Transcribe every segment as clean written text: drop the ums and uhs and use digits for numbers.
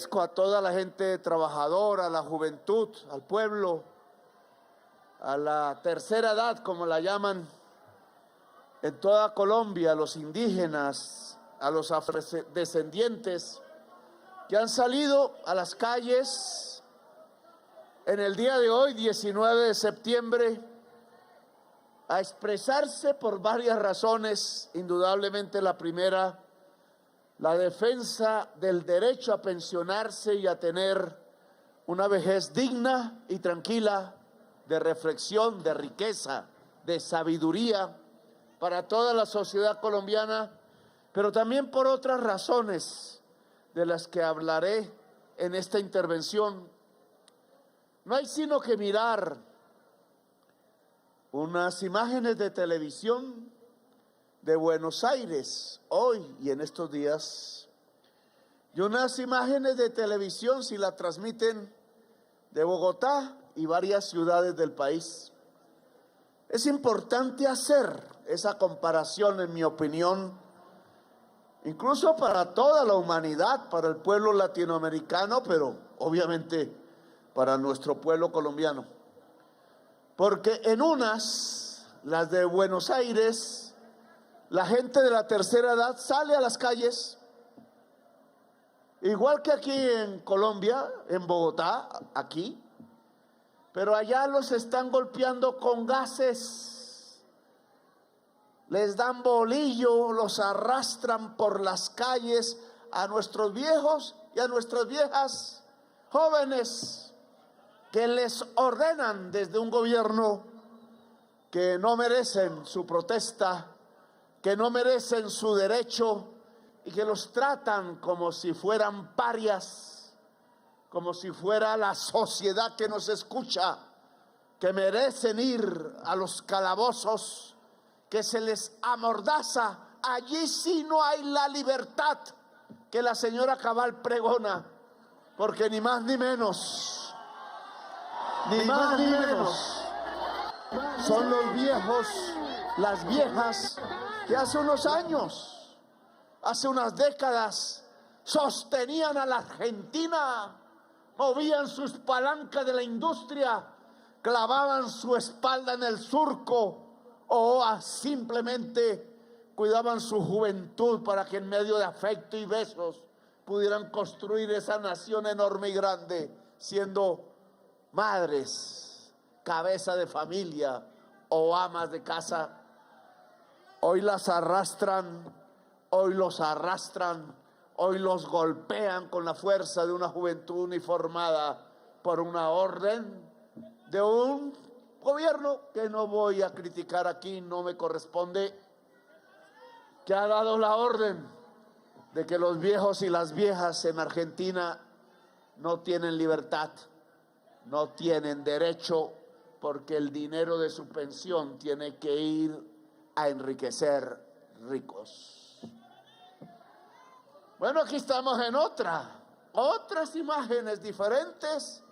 agradezco a toda la gente trabajadora, a la juventud, al pueblo, a la tercera edad, como la llaman en toda Colombia, a los indígenas, a los afrodescendientes que han salido a las calles en el día de hoy, 19 de septiembre, a expresarse por varias razones. Indudablemente la primera, la defensa del derecho a pensionarse y a tener una vejez digna y tranquila, de reflexión, de riqueza, de sabiduría para toda la sociedad colombiana, pero también por otras razones de las que hablaré en esta intervención. No hay sino que mirar unas imágenes de televisión de Buenos Aires hoy y en estos días, y unas imágenes de televisión, si la transmiten, de Bogotá y varias ciudades del país. Es importante hacer esa comparación, en mi opinión, incluso para toda la humanidad, para el pueblo latinoamericano, pero obviamente para nuestro pueblo colombiano. Porque en unas, las de Buenos Aires, la gente de la tercera edad sale a las calles, igual que aquí en Colombia, en Bogotá, aquí, pero allá los están golpeando con gases, les dan bolillo, los arrastran por las calles a nuestros viejos y a nuestras viejas jóvenes, que les ordenan desde un gobierno que no merecen su protesta, que no merecen su derecho y que los tratan como si fueran parias, como si fuera la sociedad que nos escucha, que merecen ir a los calabozos, que se les amordaza. Allí sí no hay la libertad que la señora Cabal pregona, porque ni más ni menos, ni más ni menos, son los viejos, las viejas que hace unos años, hace unas décadas, sostenían a la Argentina, movían sus palancas de la industria, clavaban su espalda en el surco o simplemente cuidaban su juventud para que en medio de afecto y besos pudieran construir esa nación enorme y grande, siendo madres, cabeza de familia o amas de casa. Hoy las arrastran, hoy los arrastran, hoy los golpean con la fuerza de una juventud uniformada por una orden de un gobierno que no voy a criticar aquí, no me corresponde, que ha dado la orden de que los viejos y las viejas en Argentina no tienen libertad, no tienen derecho, porque el dinero de su pensión tiene que ir a enriquecer ricos. Bueno, aquí estamos en otras imágenes diferentes.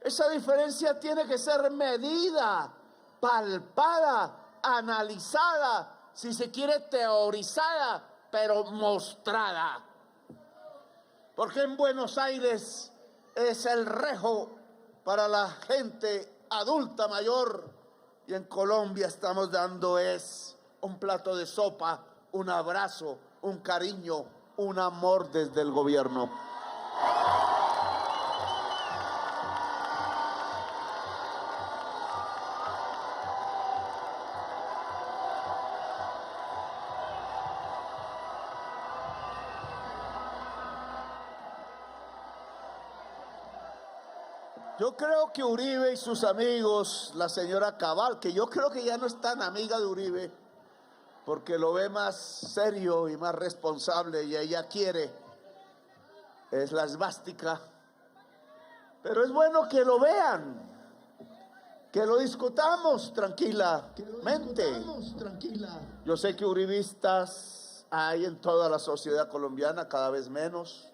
Esa diferencia tiene que ser medida, palpada, analizada, si se quiere teorizada, pero mostrada. Porque en Buenos Aires es el rejo para la gente adulta mayor, y en Colombia estamos dando un plato de sopa, un abrazo, un cariño, un amor desde el gobierno. Yo creo que Uribe y sus amigos, la señora Cabal, que yo creo que ya no es tan amiga de Uribe, porque lo ve más serio y más responsable, y ella quiere, es la esvástica. Pero es bueno que lo vean, que lo discutamos tranquilamente. Yo sé que uribistas hay en toda la sociedad colombiana, cada vez menos.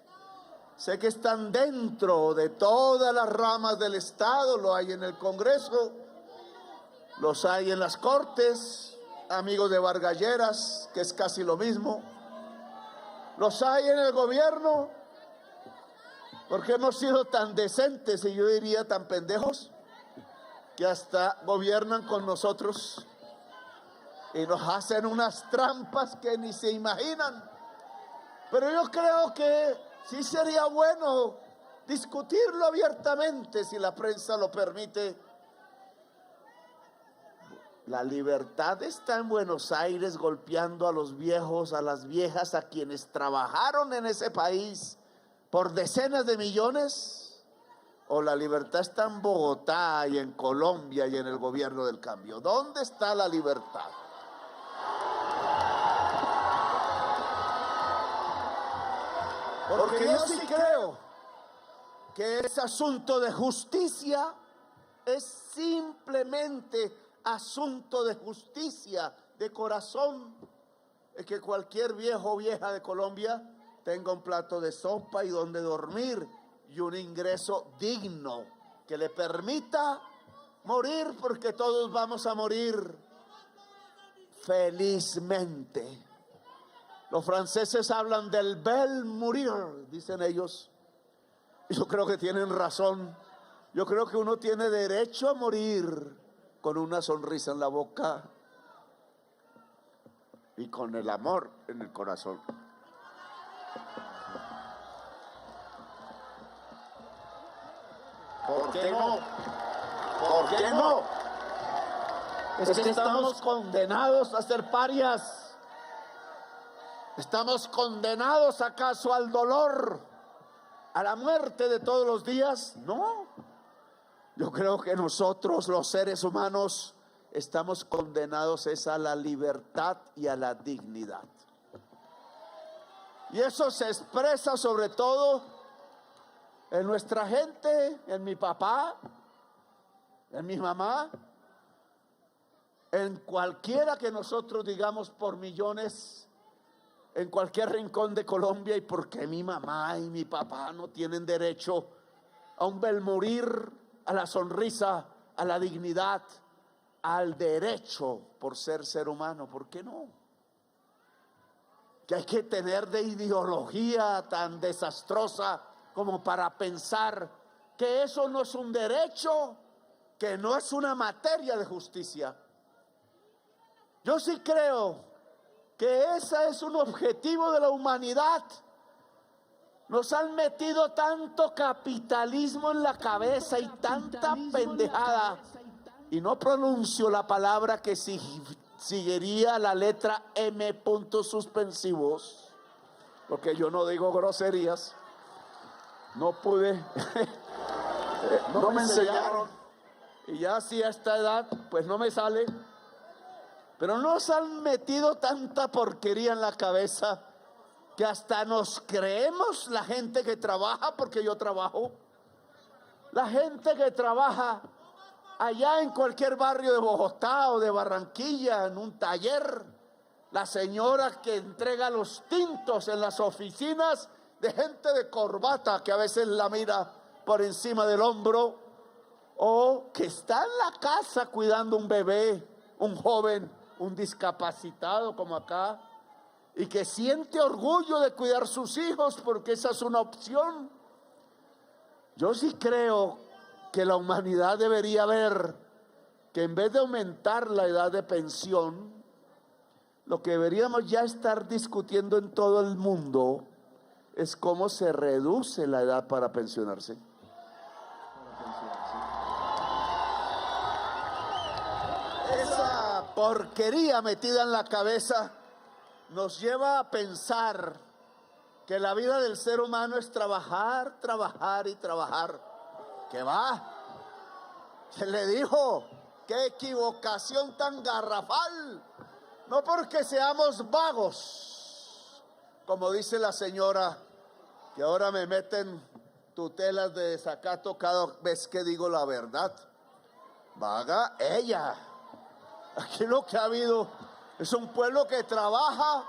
Sé que están dentro de todas las ramas del Estado, lo hay en el Congreso, los hay en las Cortes, amigos de Vargas Lleras, que es casi lo mismo, los hay en el gobierno, Porque hemos sido tan decentes y yo diría tan pendejos que hasta gobiernan con nosotros y nos hacen unas trampas que ni se imaginan. Pero yo creo que sí sería bueno discutirlo abiertamente, si la prensa lo permite. La libertad está en Buenos Aires golpeando a los viejos, a las viejas, a quienes trabajaron en ese país por decenas de millones, o la libertad está en Bogotá y en Colombia y en el gobierno del cambio. ¿Dónde está la libertad? Porque yo sí creo que ese asunto de justicia es simplemente asunto de justicia, de corazón, es que cualquier viejo o vieja de Colombia tenga un plato de sopa y donde dormir y un ingreso digno que le permita morir, porque todos vamos a morir felizmente. Los franceses hablan del bel mourir, dicen ellos. Y yo creo que tienen razón. Yo creo que uno tiene derecho a morir con una sonrisa en la boca y con el amor en el corazón. ¿Por qué no? ¿Por qué no? Es que estamos condenados a ser parias. ¿Estamos condenados acaso al dolor, a la muerte de todos los días? No. Yo creo que nosotros, los seres humanos, estamos condenados es a la libertad y a la dignidad. Y eso se expresa sobre todo en nuestra gente, en mi papá, en mi mamá, en cualquiera que nosotros digamos por millones, en cualquier rincón de Colombia. ¿Y por qué mi mamá y mi papá no tienen derecho a un bel morir, a la sonrisa, a la dignidad, al derecho por ser humano? ¿Por qué no? Que hay que tener de ideología tan desastrosa como para pensar que eso no es un derecho, que no es una materia de justicia. Yo sí creo que ese es un objetivo de la humanidad. Nos han metido tanto capitalismo en la cabeza y tanta pendejada, y no pronuncio la palabra que seguiría la letra M puntos suspensivos, porque yo no digo groserías. No pude, no me enseñaron, y ya así a esta edad pues no me sale. Pero nos han metido tanta porquería en la cabeza que hasta nos creemos la gente que trabaja, porque yo trabajo. La gente que trabaja allá en cualquier barrio de Bogotá o de Barranquilla, en un taller, la señora que entrega los tintos en las oficinas de gente de corbata que a veces la mira por encima del hombro, o que está en la casa cuidando un bebé, un joven, un discapacitado como acá, y que siente orgullo de cuidar sus hijos porque esa es una opción. Yo sí creo que la humanidad debería ver que en vez de aumentar la edad de pensión, lo que deberíamos ya estar discutiendo en todo el mundo es cómo se reduce la edad para pensionarse. Esa porquería metida en la cabeza nos lleva a pensar que la vida del ser humano es trabajar, trabajar y trabajar. ¿Qué va? Se le dijo, qué equivocación tan garrafal. No porque seamos vagos, como dice la señora, que ahora me meten tutelas de desacato cada vez que digo la verdad. Vaga ella. Aquí lo que ha habido es un pueblo que trabaja.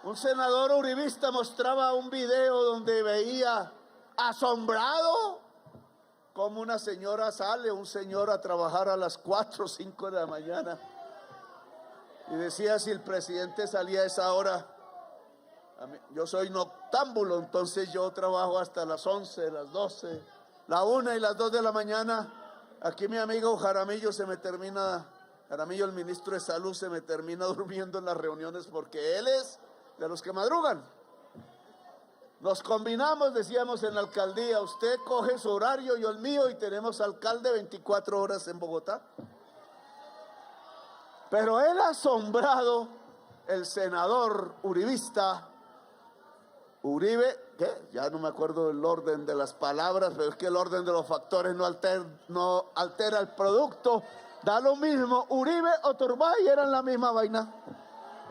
Un senador uribista mostraba un video donde veía asombrado cómo una señora sale, un señor, a trabajar a las 4 o 5 de la mañana. Y decía, si el presidente salía a esa hora, Yo soy noctámbulo, entonces yo trabajo hasta las 11, las 12, la 1 y las 2 de la mañana. Aquí mi amigo Jaramillo Jaramillo, el ministro de Salud, se me termina durmiendo en las reuniones porque él es de los que madrugan. Nos combinamos, decíamos en la alcaldía, usted coge su horario, yo el mío, y tenemos alcalde 24 horas en Bogotá. Pero él asombrado, el senador uribista, Uribe, ¿qué? Ya no me acuerdo el orden de las palabras, pero es que el orden de los factores no altera el producto. Da lo mismo, Uribe o Turbay eran la misma vaina.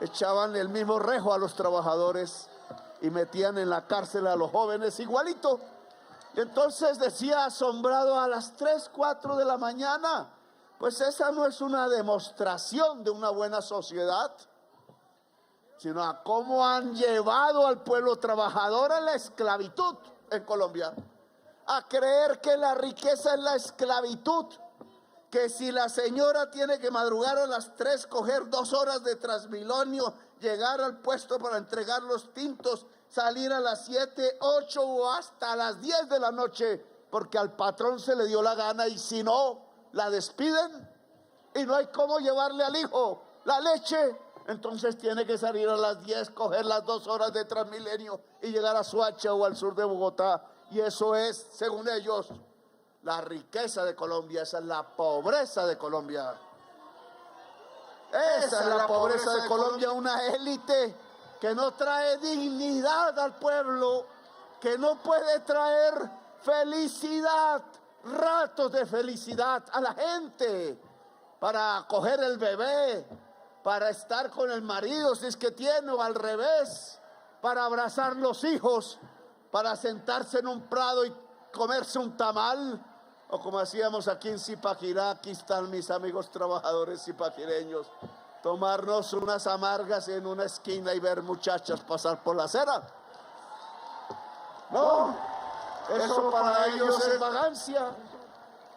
Echaban el mismo rejo a los trabajadores y metían en la cárcel a los jóvenes igualito. Y entonces decía asombrado a las 3, 4 de la mañana, pues esa no es una demostración de una buena sociedad, sino a cómo han llevado al pueblo trabajador a la esclavitud en Colombia, a creer que la riqueza es la esclavitud, que si la señora tiene que madrugar a las 3, coger 2 horas de Transmilenio, llegar al puesto para entregar los tintos, salir a las 7, 8 o hasta las 10 de la noche, porque al patrón se le dio la gana, y si no, la despiden y no hay cómo llevarle al hijo la leche. Entonces tiene que salir a las 10, coger las 2 horas de Transmilenio y llegar a Soacha o al sur de Bogotá. Y eso es, según ellos, la riqueza de Colombia. Esa es la pobreza de Colombia. Esa es la pobreza de Colombia, una élite que no trae dignidad al pueblo, que no puede traer felicidad, ratos de felicidad a la gente, para coger el bebé, para estar con el marido si es que tiene, o al revés, para abrazar los hijos, para sentarse en un prado y comerse un tamal, o como hacíamos aquí en Zipaquirá. Aquí están mis amigos trabajadores zipaquireños, tomarnos unas amargas en una esquina y ver muchachas pasar por la acera. No, eso para ellos es vagancia,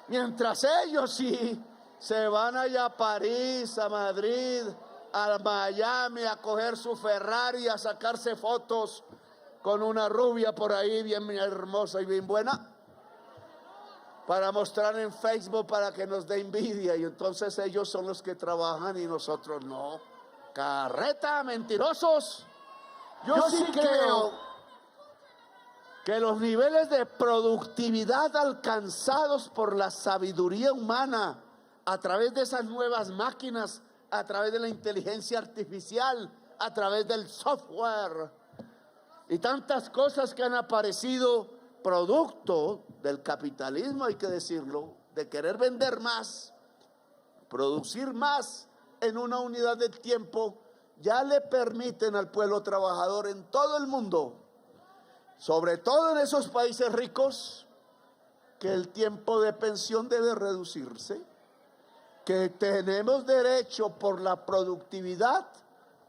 mientras ellos sí se van allá a París, a Madrid, a Miami, a coger su Ferrari, a sacarse fotos con una rubia por ahí bien hermosa y bien buena, para mostrar en Facebook, para que nos dé envidia. Y entonces ellos son los que trabajan y nosotros no. Carreta, mentirosos. Yo sí creo que los niveles de productividad alcanzados por la sabiduría humana a través de esas nuevas máquinas, a través de la inteligencia artificial, a través del software y tantas cosas que han aparecido producto del capitalismo, hay que decirlo, de querer vender más, producir más en una unidad de tiempo, ya le permiten al pueblo trabajador en todo el mundo, sobre todo en esos países ricos, que el tiempo de pensión debe reducirse, que tenemos derecho por la productividad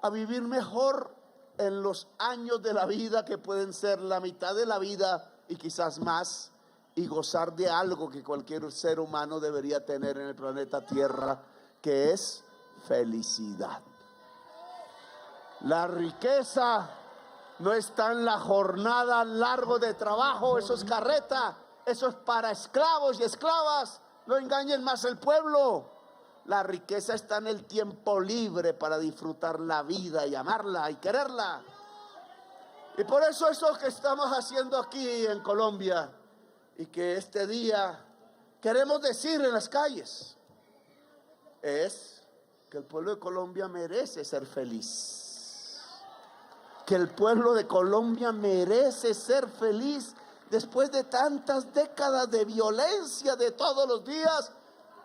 a vivir mejor en los años de la vida, que pueden ser la mitad de la vida y quizás más, y gozar de algo que cualquier ser humano debería tener en el planeta Tierra, que es felicidad. La riqueza no está en la jornada larga de trabajo, eso es carreta, eso es para esclavos y esclavas, no engañen más el pueblo. La riqueza está en el tiempo libre para disfrutar la vida y amarla y quererla. Y por eso que estamos haciendo aquí en Colombia, y que este día queremos decir en las calles, es que el pueblo de Colombia merece ser feliz. Que el pueblo de Colombia merece ser feliz después de tantas décadas de violencia de todos los días.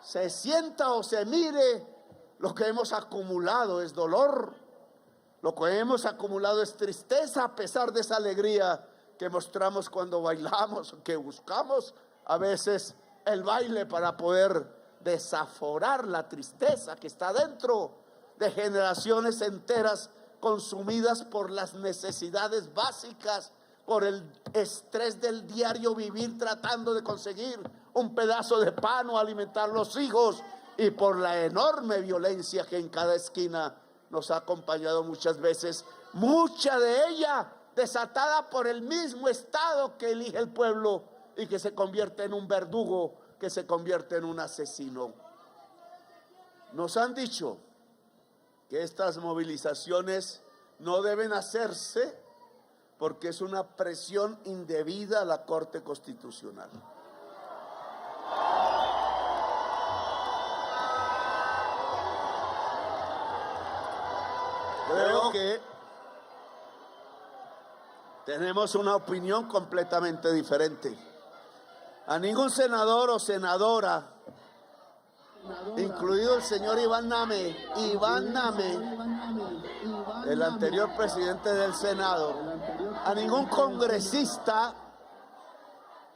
Se sienta o se mire, lo que hemos acumulado es dolor, lo que hemos acumulado es tristeza, a pesar de esa alegría que mostramos cuando bailamos, que buscamos a veces el baile para poder desaforar la tristeza que está dentro de generaciones enteras consumidas por las necesidades básicas, por el estrés del diario vivir tratando de conseguir un pedazo de pan o alimentar a los hijos, y por la enorme violencia que en cada esquina nos ha acompañado muchas veces mucha de ella desatada por el mismo Estado que elige el pueblo y que se convierte en un verdugo, que se convierte en un asesino. Nos han dicho que estas movilizaciones no deben hacerse porque es una presión indebida a la Corte Constitucional. Creo que tenemos una opinión completamente diferente. A ningún senador o senadora, incluido el señor Iván Name, el anterior presidente del Senado, a ningún congresista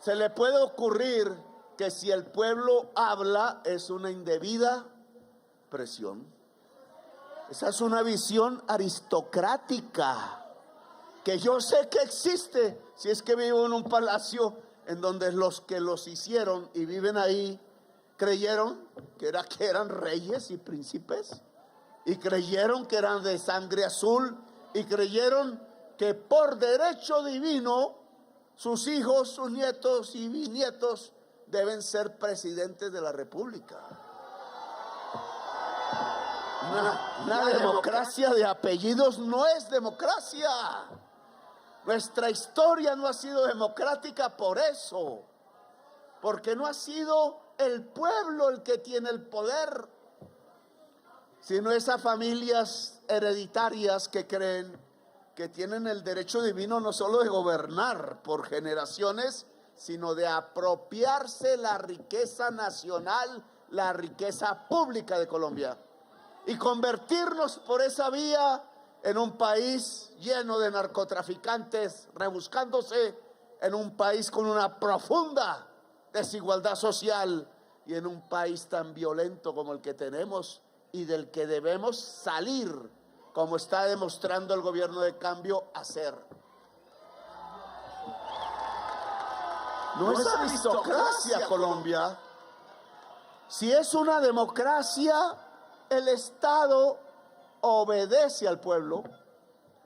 se le puede ocurrir que si el pueblo habla es una indebida presión. Esa es una visión aristocrática que yo sé que existe si es que vivo en un palacio en donde los que los hicieron y viven ahí creyeron que eran reyes y príncipes, y creyeron que eran de sangre azul, y creyeron que por derecho divino sus hijos, sus nietos y bisnietos deben ser presidentes de la República. Una democracia de apellidos no es democracia. Nuestra historia no ha sido democrática por eso, porque no ha sido el pueblo el que tiene el poder, sino esas familias hereditarias que creen que tienen el derecho divino no solo de gobernar por generaciones, sino de apropiarse la riqueza nacional, la riqueza pública de Colombia, y convertirnos por esa vía en un país lleno de narcotraficantes, rebuscándose en un país con una profunda desigualdad social y en un país tan violento como el que tenemos y del que debemos salir, como está demostrando el gobierno de cambio hacer. No es aristocracia Colombia. Si es una democracia, el Estado obedece al pueblo.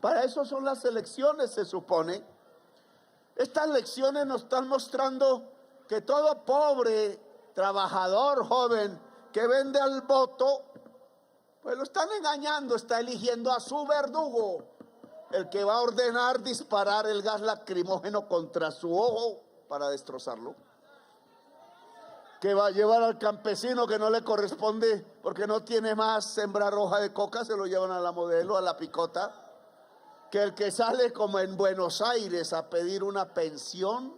Para eso son las elecciones, se supone. Estas elecciones nos están mostrando que todo pobre, trabajador, joven, que vende al voto, pues lo están engañando, está eligiendo a su verdugo, el que va a ordenar disparar el gas lacrimógeno contra su ojo para destrozarlo, que va a llevar al campesino que no le corresponde porque no tiene más sembrar hoja de coca, se lo llevan a la Modelo, a la Picota, que el que sale como en Buenos Aires a pedir una pensión,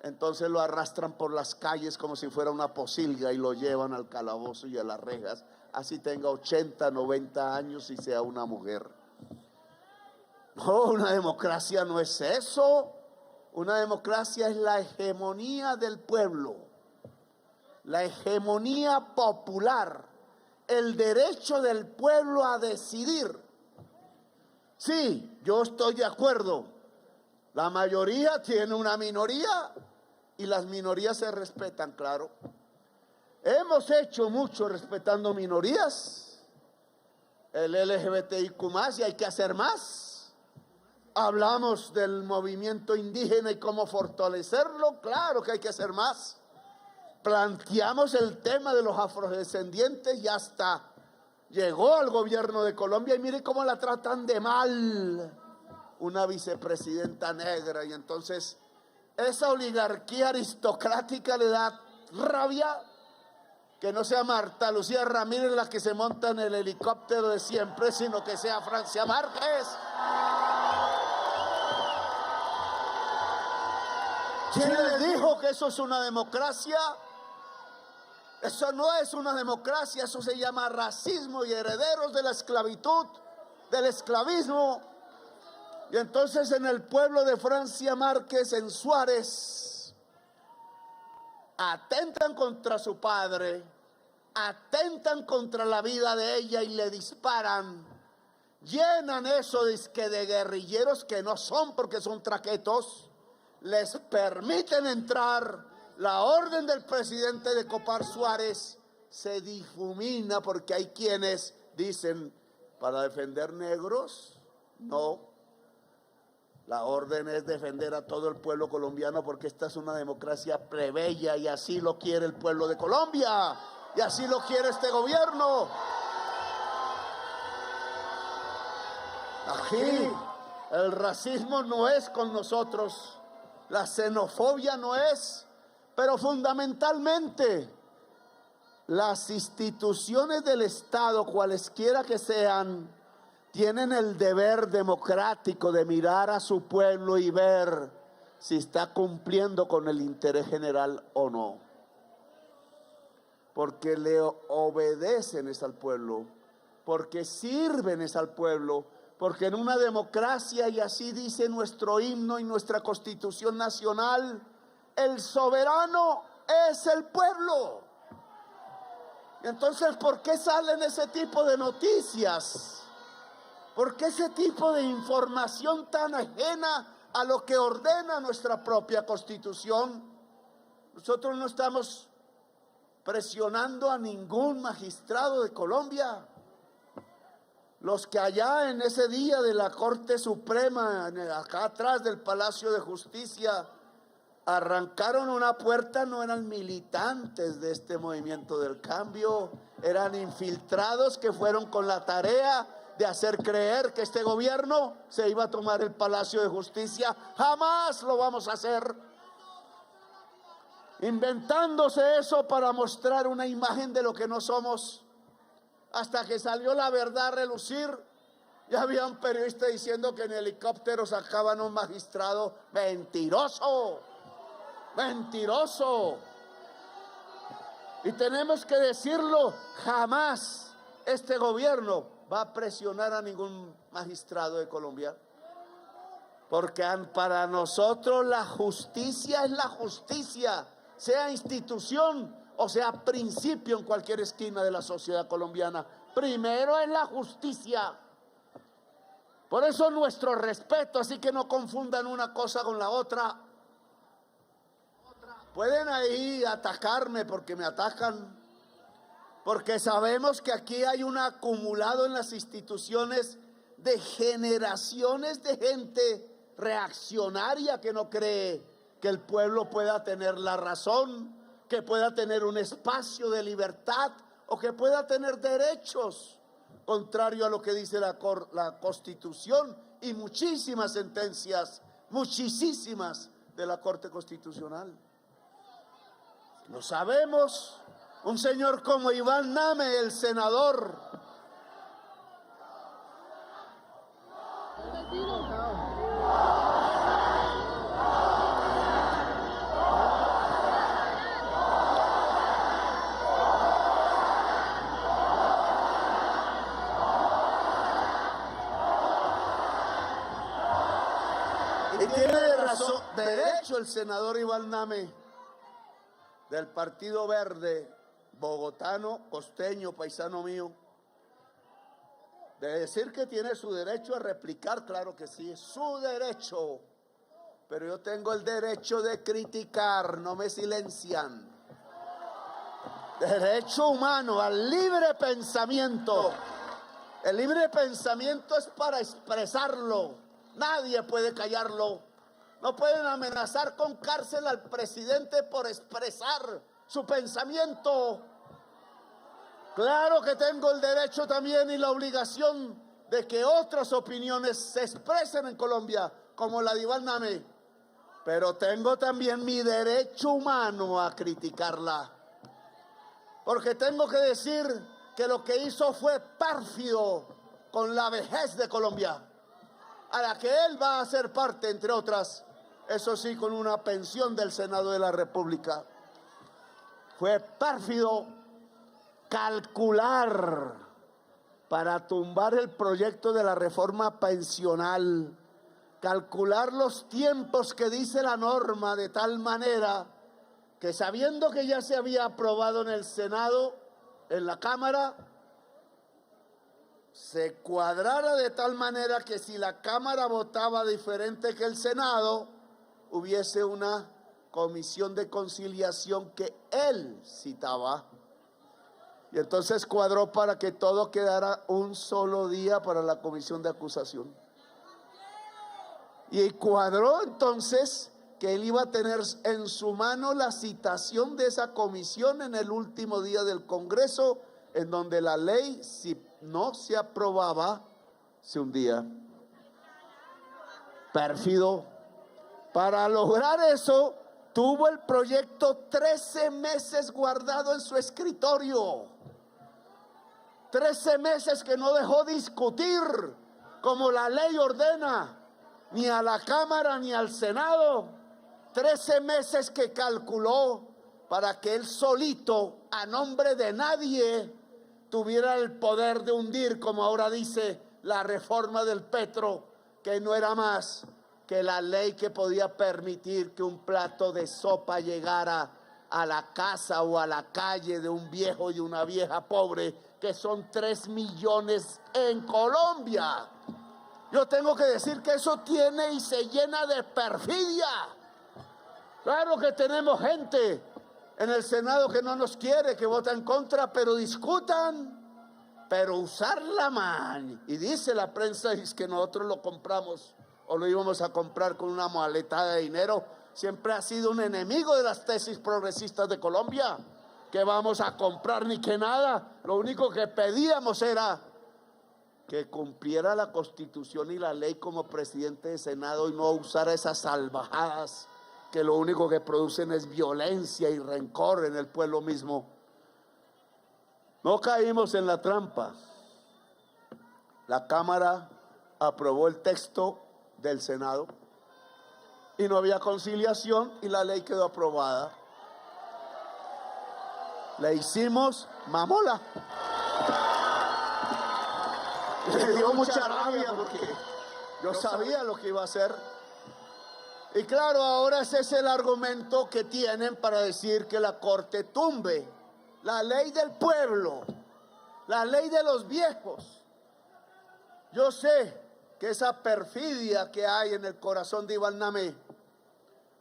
entonces lo arrastran por las calles como si fuera una posilga y lo llevan al calabozo y a las rejas, así tenga 80, 90 años y sea una mujer. No, una democracia no es eso. Una democracia es la hegemonía del pueblo, la hegemonía popular, el derecho del pueblo a decidir. Sí, yo estoy de acuerdo. La mayoría tiene una minoría y las minorías se respetan, claro. Hemos hecho mucho respetando minorías, el LGBTIQ+, y hay que hacer más. Hablamos del movimiento indígena y cómo fortalecerlo, claro que hay que hacer más. Planteamos el tema de los afrodescendientes y hasta llegó al gobierno de Colombia y mire cómo la tratan de mal, una vicepresidenta negra, y entonces esa oligarquía aristocrática le da rabia que no sea Marta Lucía Ramírez la que se monta en el helicóptero de siempre, sino que sea Francia Márquez. ¿Quién les dijo que eso es una democracia? Eso no es una democracia, eso se llama racismo y herederos de la esclavitud, del esclavismo. Y entonces en el pueblo de Francia Márquez, en Suárez, atentan contra su padre, atentan contra la vida de ella y le disparan. Llenan eso de guerrilleros que no son porque son traquetos. Les permiten entrar, la orden del presidente de Copar Suárez se difumina porque hay quienes dicen, para defender negros, No, la orden es defender a todo el pueblo colombiano, porque esta es una democracia plebeya y así lo quiere el pueblo de Colombia y así lo quiere este gobierno. Aquí el racismo no es con nosotros, la xenofobia no es, pero fundamentalmente las instituciones del Estado, cualesquiera que sean, tienen el deber democrático de mirar a su pueblo y ver si está cumpliendo con el interés general o no. Porque le obedecen es al pueblo, porque sirven es al pueblo, porque en una democracia, y así dice nuestro himno y nuestra Constitución Nacional, el soberano es el pueblo. Entonces, ¿por qué salen ese tipo de noticias? ¿Por qué ese tipo de información tan ajena a lo que ordena nuestra propia Constitución? Nosotros no estamos presionando a ningún magistrado de Colombia. Los que allá en ese día de la Corte Suprema, acá atrás del Palacio de Justicia, arrancaron una puerta, no eran militantes de este movimiento del cambio, eran infiltrados que fueron con la tarea de hacer creer que este gobierno se iba a tomar el Palacio de Justicia. Jamás lo vamos a hacer. Inventándose eso para mostrar una imagen de lo que no somos. Hasta que salió la verdad a relucir, ya había un periodista diciendo que en helicóptero sacaban a un magistrado. ¡Mentiroso! ¡Mentiroso! Y tenemos que decirlo, jamás este gobierno va a presionar a ningún magistrado de Colombia. Porque para nosotros la justicia es la justicia, sea institución o sea principio en cualquier esquina de la sociedad colombiana. Primero es la justicia. Por eso nuestro respeto, así que no confundan una cosa con la otra. Pueden ahí atacarme porque me atacan, porque sabemos que aquí hay un acumulado en las instituciones de generaciones de gente reaccionaria que no cree que el pueblo pueda tener la razón, que pueda tener un espacio de libertad o que pueda tener derechos, contrario a lo que dice la Constitución y muchísimas sentencias, muchísimas de la Corte Constitucional. Lo sabemos. Un señor como Iván Name, el senador, y tiene razón, derecho el senador Iván Name, del Partido Verde, bogotano, costeño, paisano mío, de decir que tiene su derecho a replicar. Claro que sí, es su derecho, pero yo tengo el derecho de criticar, no me silencian. Derecho humano al libre pensamiento. El libre pensamiento es para expresarlo, nadie puede callarlo. No pueden amenazar con cárcel al presidente por expresar su pensamiento. Claro que tengo el derecho también y la obligación de que otras opiniones se expresen en Colombia, como la de Iván Name, pero tengo también mi derecho humano a criticarla, porque tengo que decir que lo que hizo fue pérfido con la vejez de Colombia, a la que él va a ser parte, entre otras, eso sí, con una pensión del Senado de la República. Fue pérfido calcular para tumbar el proyecto de la reforma pensional, calcular los tiempos que dice la norma de tal manera que, sabiendo que ya se había aprobado en el Senado, en la Cámara, se cuadrara de tal manera que si la Cámara votaba diferente que el Senado, hubiese una comisión de conciliación que él citaba. Y entonces cuadró para que todo quedara un solo día para la comisión de acusación. Y cuadró entonces que él iba a tener en su mano la citación de esa comisión en el último día del Congreso, en donde la ley, si no se aprobaba, se hundía. Pérfido. Para lograr eso, tuvo el proyecto 13 meses guardado en su escritorio. 13 meses que no dejó discutir como la ley ordena, ni a la Cámara ni al Senado. 13 meses que calculó para que él solito, a nombre de nadie, tuviera el poder de hundir, como ahora dice la reforma del Petro, que no era más que la ley que podía permitir que un plato de sopa llegara a la casa o a la calle de un viejo y una vieja pobre, que son 3 millones en Colombia. Yo tengo que decir que eso tiene y se llena de perfidia. Claro que tenemos gente en el Senado que no nos quiere, que vota en contra, pero discutan, pero usar la mano. Y dice la prensa, es que nosotros lo compramos o lo íbamos a comprar con una maletada de dinero. Siempre ha sido un enemigo de las tesis progresistas de Colombia, que vamos a comprar ni que nada. Lo único que pedíamos era que cumpliera la Constitución y la ley como presidente de Senado y no usara esas salvajadas que lo único que producen es violencia y rencor en el pueblo mismo. No caímos en la trampa. La Cámara aprobó el texto del Senado y no había conciliación y la ley quedó aprobada. Le hicimos mamola. Me dio mucha rabia porque yo sabía lo que iba a hacer. Y claro, ahora ese es el argumento que tienen para decir que la Corte tumbe la ley del pueblo, la ley de los viejos. Yo sé que esa perfidia que hay en el corazón de Iván Namé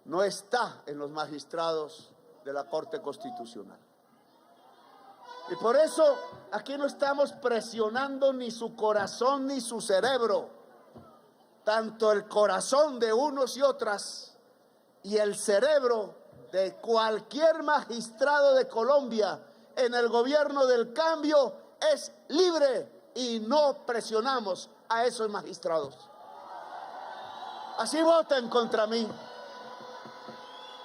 no está en los magistrados de la Corte Constitucional. Y por eso aquí no estamos presionando ni su corazón ni su cerebro, tanto el corazón de unos y otras y el cerebro de cualquier magistrado de Colombia en el gobierno del cambio es libre y no presionamos a esos magistrados. Así voten contra mí.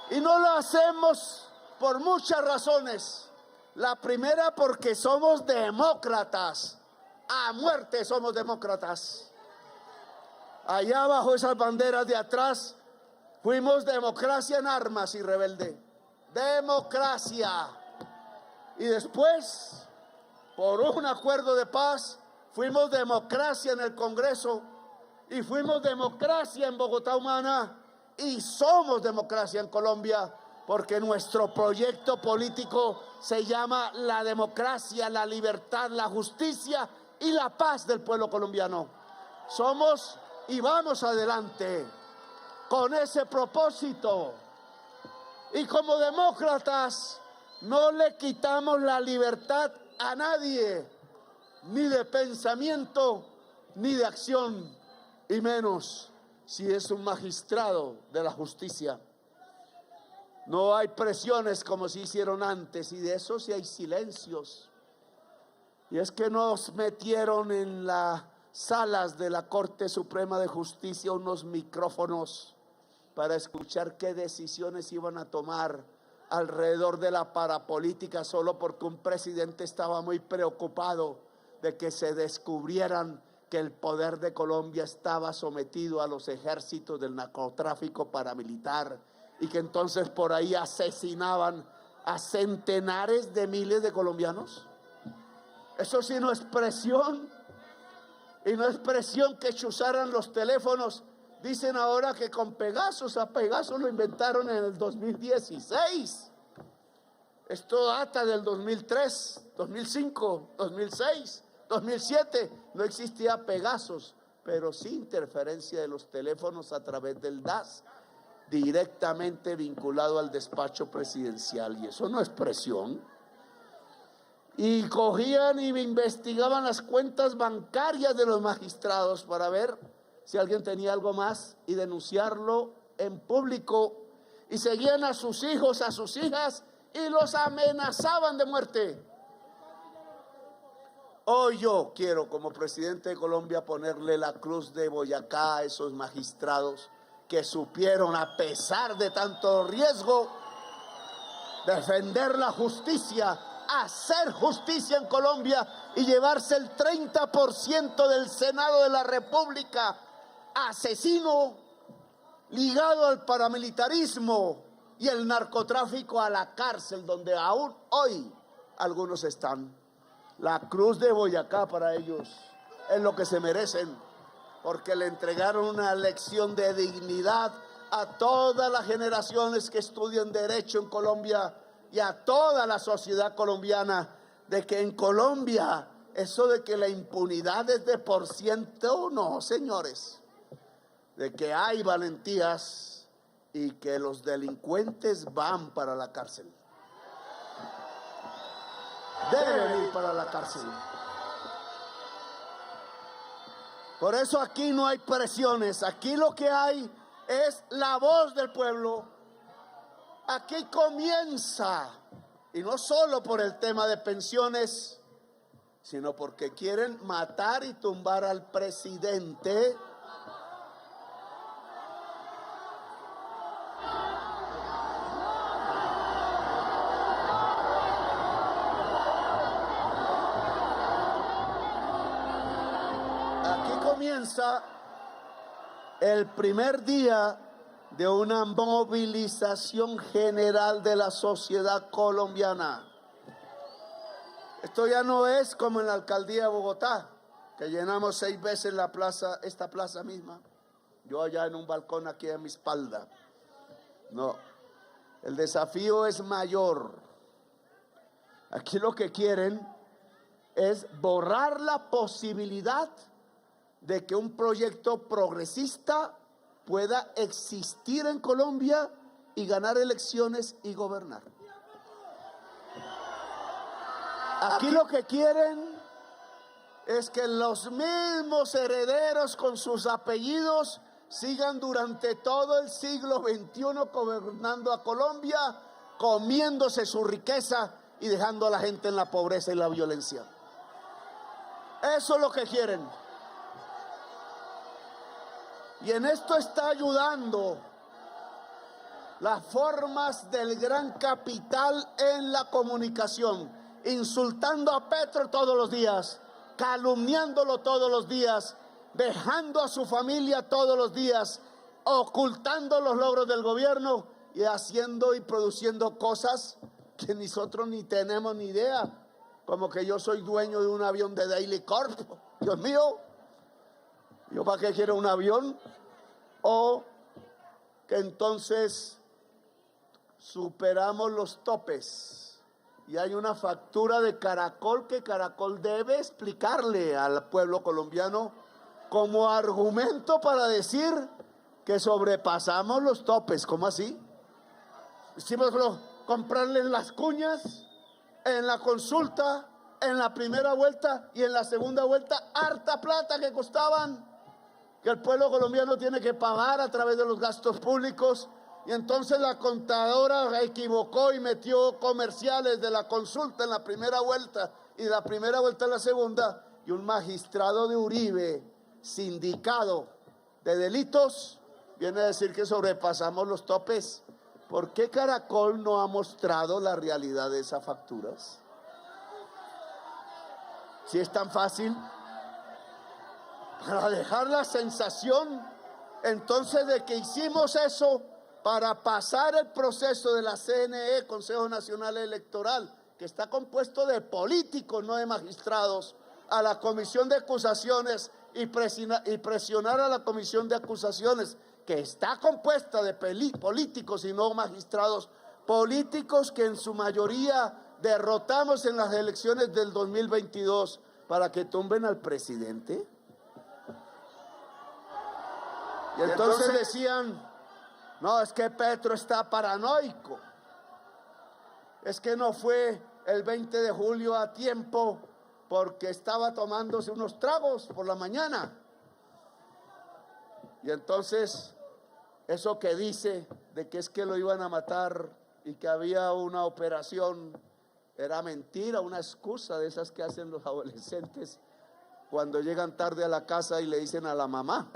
Y no lo hacemos por muchas razones. La primera, porque somos demócratas. A muerte somos demócratas. Allá bajo esas banderas de atrás, fuimos democracia en armas y rebelde. Democracia. Y después, por un acuerdo de paz, fuimos democracia en el Congreso y fuimos democracia en Bogotá Humana y somos democracia en Colombia, porque nuestro proyecto político se llama la democracia, la libertad, la justicia y la paz del pueblo colombiano. Somos y vamos adelante con ese propósito. Y como demócratas no le quitamos la libertad a nadie, ni de pensamiento, ni de acción, y menos si es un magistrado de la justicia. No hay presiones como se hicieron antes, y de eso sí hay silencios. Y es que nos metieron en las salas de la Corte Suprema de Justicia unos micrófonos para escuchar qué decisiones iban a tomar alrededor de la parapolítica, solo porque un presidente estaba muy preocupado de que se descubrieran que el poder de Colombia estaba sometido a los ejércitos del narcotráfico paramilitar y que entonces por ahí asesinaban a centenares de miles de colombianos. Eso sí no es presión, y no es presión que chuzaran los teléfonos. Dicen ahora que con Pegasus, a Pegasus lo inventaron en el 2016. Esto data del 2003, 2005, 2006, 2007. No existía Pegasus, pero sí interferencia de los teléfonos a través del DAS, directamente vinculado al despacho presidencial. Y eso no es presión. Y cogían y investigaban las cuentas bancarias de los magistrados para ver si alguien tenía algo más y denunciarlo en público, y seguían a sus hijos, a sus hijas, y los amenazaban de muerte. Hoy yo quiero, como presidente de Colombia, ponerle la cruz de Boyacá a esos magistrados que supieron, a pesar de tanto riesgo, defender la justicia, hacer justicia en Colombia y llevarse el 30% del Senado de la República, asesino, ligado al paramilitarismo y el narcotráfico, a la cárcel, donde aún hoy algunos están. La cruz de Boyacá para ellos es lo que se merecen, porque le entregaron una lección de dignidad a todas las generaciones que estudian Derecho en Colombia y a toda la sociedad colombiana, de que en Colombia eso de que la impunidad es de por ciento, no, señores, de que hay valentías y que los delincuentes van para la cárcel. Deben ir para la cárcel. Por eso aquí no hay presiones, aquí lo que hay es la voz del pueblo. Aquí comienza, y no solo por el tema de pensiones, sino porque quieren matar y tumbar al presidente. Comienza el primer día de una movilización general de la sociedad colombiana. Esto ya no es como en la alcaldía de Bogotá, que llenamos 6 veces la plaza, esta plaza misma. Yo allá en un balcón aquí a mi espalda. No, el desafío es mayor. Aquí lo que quieren es borrar la posibilidad de que un proyecto progresista pueda existir en Colombia y ganar elecciones y gobernar. Aquí lo que quieren es que los mismos herederos con sus apellidos sigan durante todo el siglo XXI gobernando a Colombia, comiéndose su riqueza y dejando a la gente en la pobreza y la violencia. Eso es lo que quieren. Y en esto está ayudando las formas del gran capital en la comunicación, insultando a Petro todos los días, calumniándolo todos los días, dejando a su familia todos los días, ocultando los logros del gobierno y haciendo y produciendo cosas que nosotros ni tenemos ni idea, como que yo soy dueño de un avión de Daily Corp. Dios mío, ¿yo para qué quiero un avión? O que entonces superamos los topes y hay una factura de Caracol que Caracol debe explicarle al pueblo colombiano como argumento para decir que sobrepasamos los topes. ¿Cómo así? Hicimos comprarle en las cuñas, en la consulta, en la primera vuelta y en la segunda vuelta, harta plata que costaban, que el pueblo colombiano tiene que pagar a través de los gastos públicos. Y entonces la contadora equivocó y metió comerciales de la consulta en la primera vuelta y de la primera vuelta en la segunda, y un magistrado de Uribe, sindicado de delitos, viene a decir que sobrepasamos los topes. ¿Por qué Caracol no ha mostrado la realidad de esas facturas? Si es tan fácil, para dejar la sensación entonces de que hicimos eso para pasar el proceso de la CNE, Consejo Nacional Electoral, que está compuesto de políticos, no de magistrados, a la comisión de acusaciones y presionar a la comisión de acusaciones, que está compuesta de políticos y no magistrados, políticos que en su mayoría derrotamos en las elecciones del 2022 para que tumben al presidente. Y entonces decían, no, es que Petro está paranoico, es que no fue el 20 de julio a tiempo porque estaba tomándose unos tragos por la mañana. Y entonces, eso que dice de que es que lo iban a matar y que había una operación, era mentira, una excusa de esas que hacen los adolescentes cuando llegan tarde a la casa y le dicen a la mamá.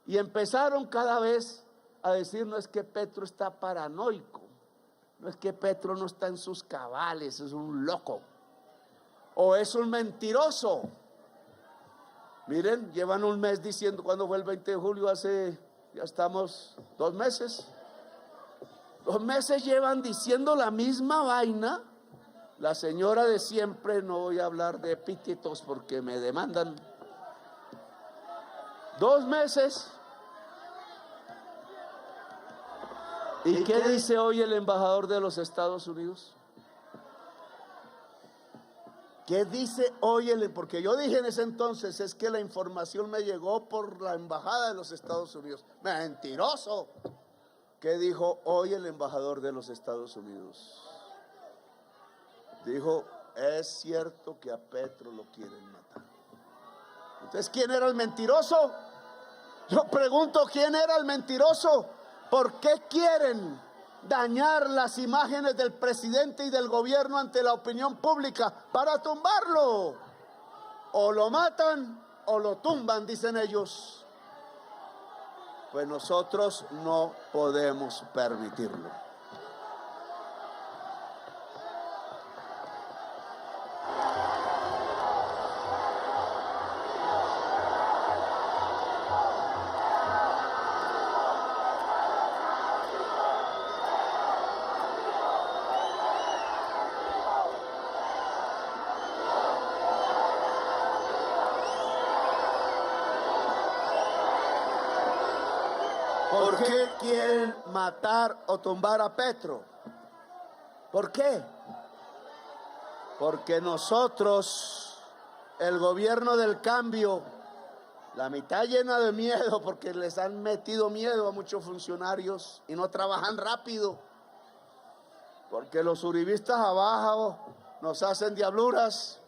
Y empezaron cada vez a decir: no es que Petro está paranoico, no es que Petro no está en sus cabales, es un loco o es un mentiroso. Miren, llevan un mes diciendo, ¿cuándo fue el 20 de julio? Ya estamos 2 meses. 2 meses llevan diciendo la misma vaina. La señora de siempre, no voy a hablar de epítetos porque me demandan. 2 meses. ¿Y qué dice hoy el embajador de los Estados Unidos? ¿Qué dice hoy porque yo dije en ese entonces, es que la información me llegó por la embajada de los Estados Unidos? Mentiroso. ¿Qué dijo hoy el embajador de los Estados Unidos? Dijo: es cierto que a Petro lo quieren matar. Entonces, ¿quién era el mentiroso? Yo pregunto, ¿quién era el mentiroso? ¿Por qué quieren dañar las imágenes del presidente y del gobierno ante la opinión pública? Para tumbarlo. O lo matan o lo tumban, dicen ellos. Pues nosotros no podemos permitirlo. ¿Por qué quieren matar o tumbar a Petro? ¿Por qué? Porque nosotros, el gobierno del cambio, la mitad llena de miedo, porque les han metido miedo a muchos funcionarios y no trabajan rápido, porque los uribistas abajo nos hacen diabluras,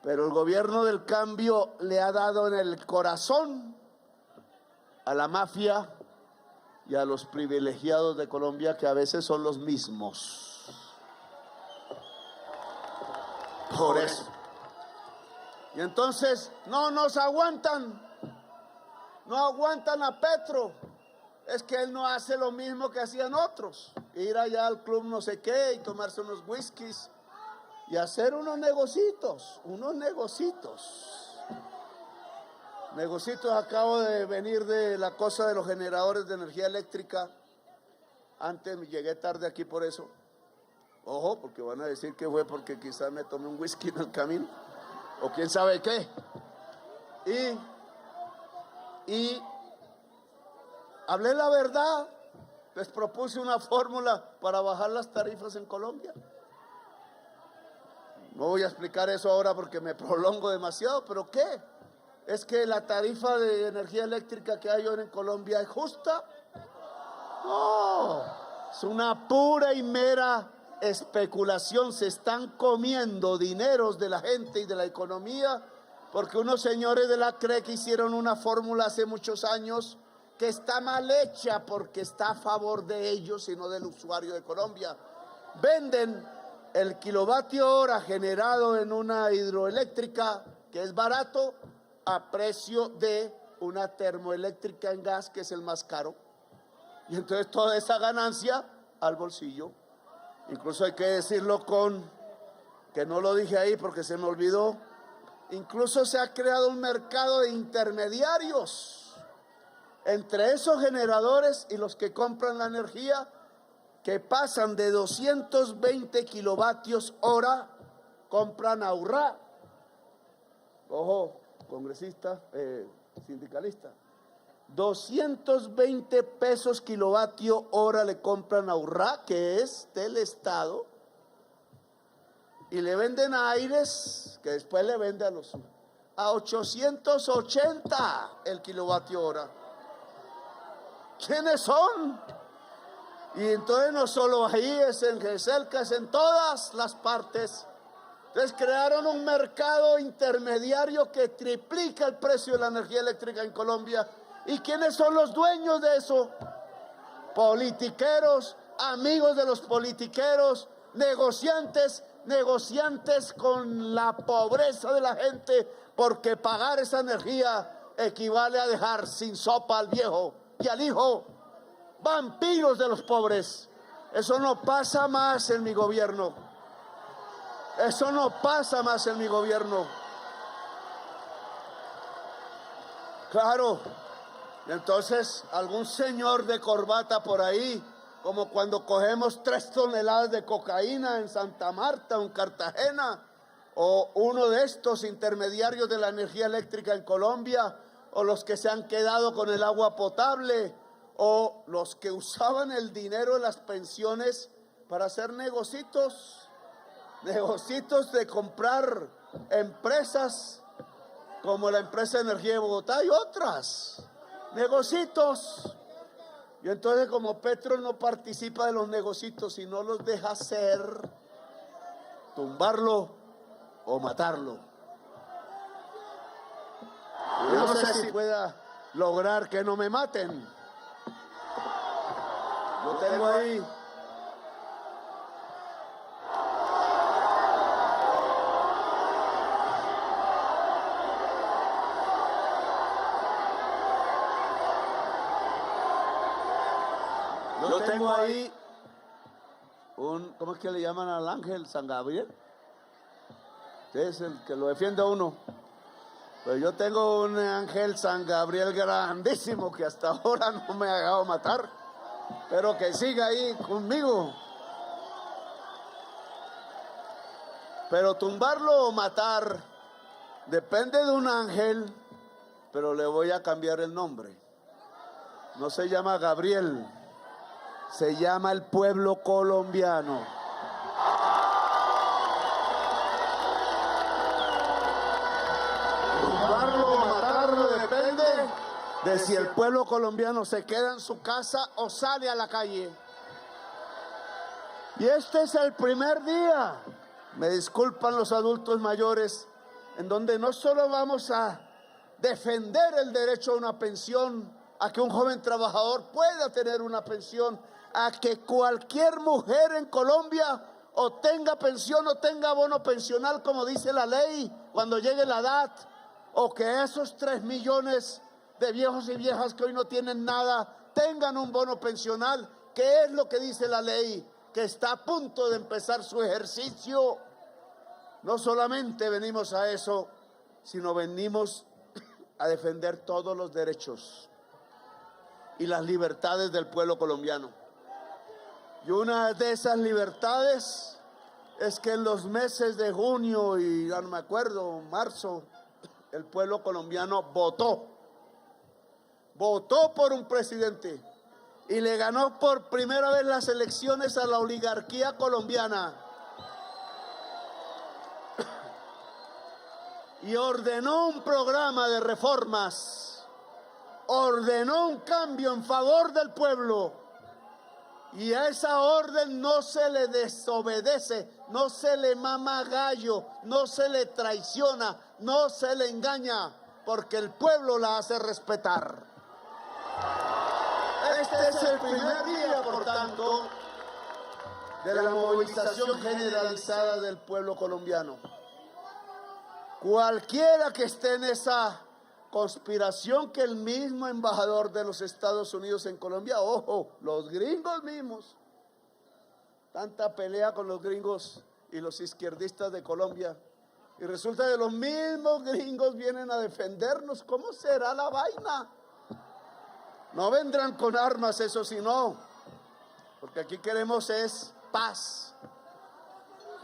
pero el gobierno del cambio le ha dado en el corazón a la mafia y a los privilegiados de Colombia, que a veces son los mismos. Por eso. Y entonces no nos aguantan, no aguantan a Petro. Es que él no hace lo mismo que hacían otros: ir allá al club no sé qué y tomarse unos whiskies y hacer unos negocitos. Acabo de venir de la cosa de los generadores de energía eléctrica. Antes llegué tarde aquí por eso. Ojo, porque van a decir que fue porque quizás me tomé un whisky en el camino, o quién sabe qué. Y hablé la verdad. Les propuse una fórmula para bajar las tarifas en Colombia. No voy a explicar eso ahora porque me prolongo demasiado, pero ¿qué? ¿Es que la tarifa de energía eléctrica que hay hoy en Colombia es justa? No, es una pura y mera especulación. Se están comiendo dineros de la gente y de la economía, porque unos señores de la CREC hicieron una fórmula hace muchos años que está mal hecha, porque está a favor de ellos y no del usuario de Colombia. Venden el kilovatio hora generado en una hidroeléctrica, que es barato, a precio de una termoeléctrica en gas, que es el más caro. Y entonces toda esa ganancia al bolsillo. Incluso hay que decirlo que no lo dije ahí porque se me olvidó, incluso se ha creado un mercado de intermediarios entre esos generadores y los que compran la energía, que pasan de 220 kilovatios hora, compran a Urrá. Ojo, congresista, sindicalista, 220 pesos kilovatio hora le compran a Urrá, que es del Estado, y le venden a Aires, que después le vende a 880 el kilovatio hora. ¿Quiénes son? Y entonces no solo ahí, es en GESELCA, es en todas las partes. Entonces crearon un mercado intermediario que triplica el precio de la energía eléctrica en Colombia. ¿Y quiénes son los dueños de eso? Politiqueros, amigos de los politiqueros, negociantes con la pobreza de la gente, porque pagar esa energía equivale a dejar sin sopa al viejo y al hijo, vampiros de los pobres. Eso no pasa más en mi gobierno. Eso no pasa más en mi gobierno. Claro. Entonces, algún señor de corbata por ahí, como cuando cogemos 3 toneladas de cocaína en Santa Marta o en Cartagena, o uno de estos intermediarios de la energía eléctrica en Colombia, o los que se han quedado con el agua potable, o los que usaban el dinero de las pensiones para hacer negocios de comprar empresas como la empresa de energía de Bogotá y otras, negocios. Y entonces, como Petro no participa de los negocios y no los deja hacer, tumbarlo o matarlo. Yo no sé si pueda lograr que no me maten. Yo tengo ahí un, ¿cómo es que le llaman al ángel? San Gabriel. Es el que lo defiende a uno. Pero yo tengo un ángel San Gabriel grandísimo que hasta ahora no me ha dejado matar, pero que siga ahí conmigo. Pero tumbarlo o matar depende de un ángel, pero le voy a cambiar el nombre. No se llama Gabriel, se llama el pueblo colombiano. Tumbarlo o matarlo depende de si el pueblo colombiano se queda en su casa o sale a la calle. Y este es el primer día, me disculpan los adultos mayores, en donde no solo vamos a defender el derecho a una pensión, a que un joven trabajador pueda tener una pensión, a que cualquier mujer en Colombia o tenga pensión o tenga bono pensional, como dice la ley, cuando llegue la edad, o que esos 3 millones de viejos y viejas que hoy no tienen nada tengan un bono pensional, que es lo que dice la ley, que está a punto de empezar su ejercicio. No solamente venimos a eso, sino venimos a defender todos los derechos y las libertades del pueblo colombiano. Y una de esas libertades es que en los meses de junio y ya no me acuerdo, marzo, el pueblo colombiano votó por un presidente y le ganó por primera vez las elecciones a la oligarquía colombiana y ordenó un programa de reformas, ordenó un cambio en favor del pueblo. Y a esa orden no se le desobedece, no se le mama gallo, no se le traiciona, no se le engaña, porque el pueblo la hace respetar. Este es el primer día, por tanto, de la movilización generalizada del pueblo colombiano. Cualquiera que esté en esa conspiración que el mismo embajador de los Estados Unidos en Colombia, ojo, los gringos mismos, tanta pelea con los gringos y los izquierdistas de Colombia, y resulta que los mismos gringos vienen a defendernos. ¿Cómo será la vaina? No vendrán con armas, eso sí, no, porque aquí queremos es paz,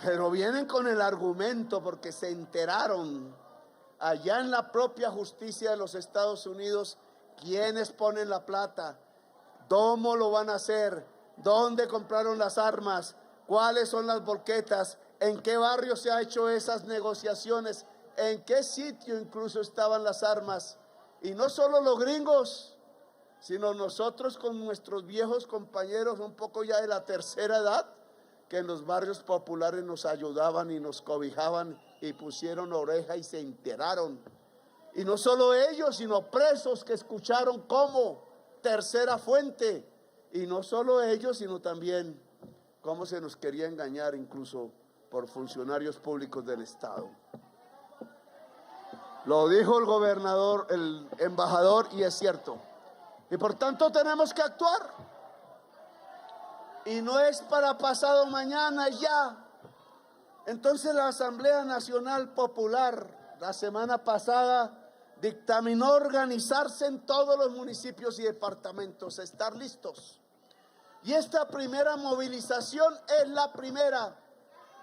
pero vienen con el argumento porque se enteraron allá en la propia justicia de los Estados Unidos quiénes ponen la plata, cómo lo van a hacer, dónde compraron las armas, cuáles son las volquetas, en qué barrio se ha hecho esas negociaciones, en qué sitio incluso estaban las armas. Y no solo los gringos, sino nosotros con nuestros viejos compañeros un poco ya de la tercera edad, que en los barrios populares nos ayudaban y nos cobijaban y pusieron oreja y se enteraron. Y no solo ellos, sino presos que escucharon como tercera fuente. Y no solo ellos, sino también cómo se nos quería engañar incluso por funcionarios públicos del Estado. Lo dijo el gobernador, el embajador, y es cierto. Y por tanto tenemos que actuar. Y no es para pasado mañana ya. Entonces la Asamblea Nacional Popular la semana pasada dictaminó organizarse en todos los municipios y departamentos, estar listos. Y esta primera movilización es la primera.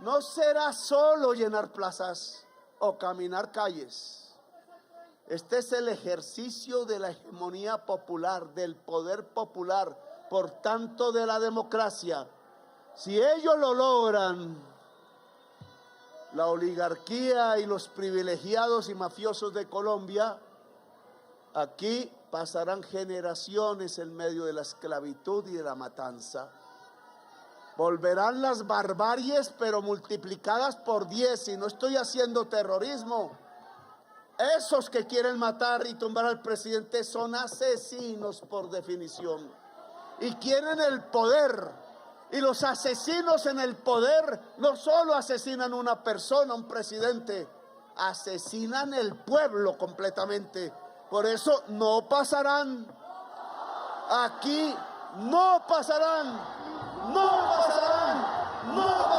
No será solo llenar plazas o caminar calles. Este es el ejercicio de la hegemonía popular, del poder popular, por tanto de la democracia. Si ellos lo logran, la oligarquía y los privilegiados y mafiosos de Colombia, aquí pasarán generaciones en medio de la esclavitud y de la matanza. Volverán las barbaries, pero multiplicadas por 10, y no estoy haciendo terrorismo. Esos que quieren matar y tumbar al presidente son asesinos por definición. Y quieren el poder. Y los asesinos en el poder no solo asesinan una persona, un presidente, asesinan el pueblo completamente. Por eso no pasarán. Aquí no pasarán. No pasarán. No